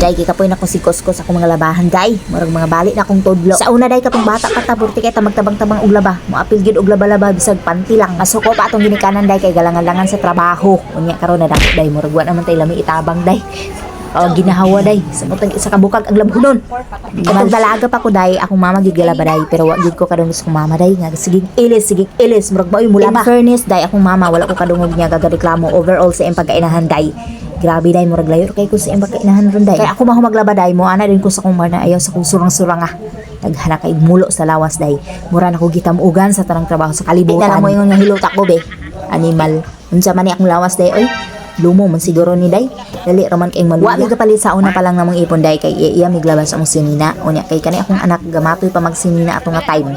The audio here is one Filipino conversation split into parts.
day kay kapoy na ko si Kuskus akong mga labahan day. Murag mga bali na akong tudlo. Sa una day katong bata pa taburti kay ta magtabang-tabang og laba. Moapil gyud og laba-laba bisag panty lang. Masuko pa atong ginikanan day kay galangan-langan sa trabaho. Unya karon na dako day murag wa naman tay lami itabang day. Ginahawa day sa mutang isa ka bukag ang labhunon. Kapag dalaga pa ko day akong mama gigalaba day pero wa gid ko kadungog sa akong mama day nga sigig ilis murag maoy mula ba. In fairness day akong mama wala ko kadungog niya gagareklamo overall sa iyang pagkainahan day. Grabe day murag layo kay ko sa iyang pagkainahan ron day. Kay ako mahumaglaba day mo ana din ko sa akong marna ayaw sa kong surang-surang naghana kay mulo sa lawas day. Mura na ko gitamugan sa tanang trabaho sa kalibutan. Tingnan mo ingon nga hilutak ko be. Animal. Unsa man ni akong lawas day oy? Lumo man siguro ni day. Dali raman kay maluya. Wa mi kapalit sa una pa lang namang ipon day kay iya miglabas among sinina. Unya kay kani akong anak gamatoy pa magsinina ato nga time.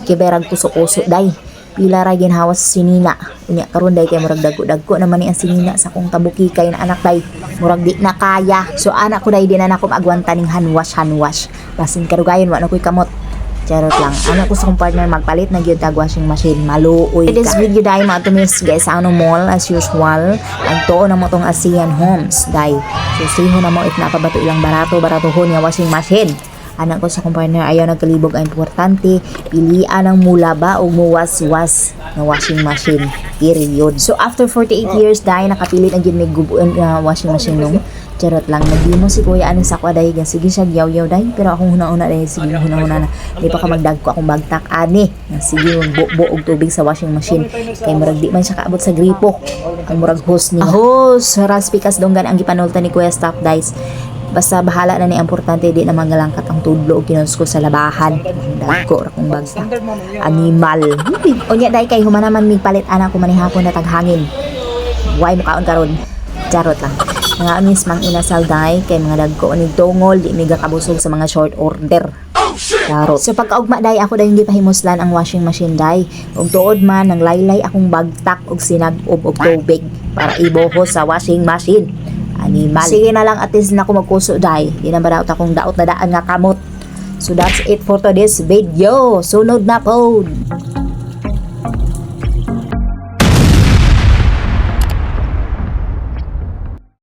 Kay berag kuso-kuso day. Pila ra ginhawas sa sinina. Unya karon day kay murag dagko-dagko naman ni ang sinina sa akong tabuki kay na anak day. Murag di na kaya. So anak ko day di na nako magwanta ning hanwash. Basin kadugayon wa na koy kamot. Charot lang. Ano ko sa kong partner magpalit na gyud tag washing machine. Maluoy ka. It is video dai mga tumis guys sa anong mall as usual. Ang tuo na mo tong ASEAN Homes dai. So siho na mo if napabato ilang baratohon nga washing machine. Anak ko sa kong partner ayaw nagkalibog ang importante. Pilian ang mula ba o muwas-was na washing machine. Period. So after 48 years dai nakapilit ang gyud may gubuon nga washing machine nung. Charot lang, nagdimo si kuya aning sakwa dahi gan sige siya yaw dahi pero akong huna-una dahi sige huna-una na di pa ka magdagko akong bagtak ani sige magbuo og tubig sa washing machine kay murag di man siya kaabot sa gripo ang murag hose niya raspikas donggan ang gipanulta ni kuya stop dice basta bahala na ni importante di na magalangkat ang tudlo og kinusko sa labahan dagko ra kong bagtak animal unya dahi kay humanaman mig palit ana ko manihapon na taghangin why mo kaon karon charot lang mga amis mang inasal day kay mga dagko ni tungol di mi kabusog sa mga short order. Charot. So pagkaugma day ako day hindi pahimuslan ang washing machine day. Ug tuod man nang laylay akong bagtak og sinag-ob og tubig para ibuhos sa washing machine. Animal. Sige na lang at least na ako magkuso day. Di na ba daot akong daot na daan nga kamot. So that's it for today's video. Sunod na po.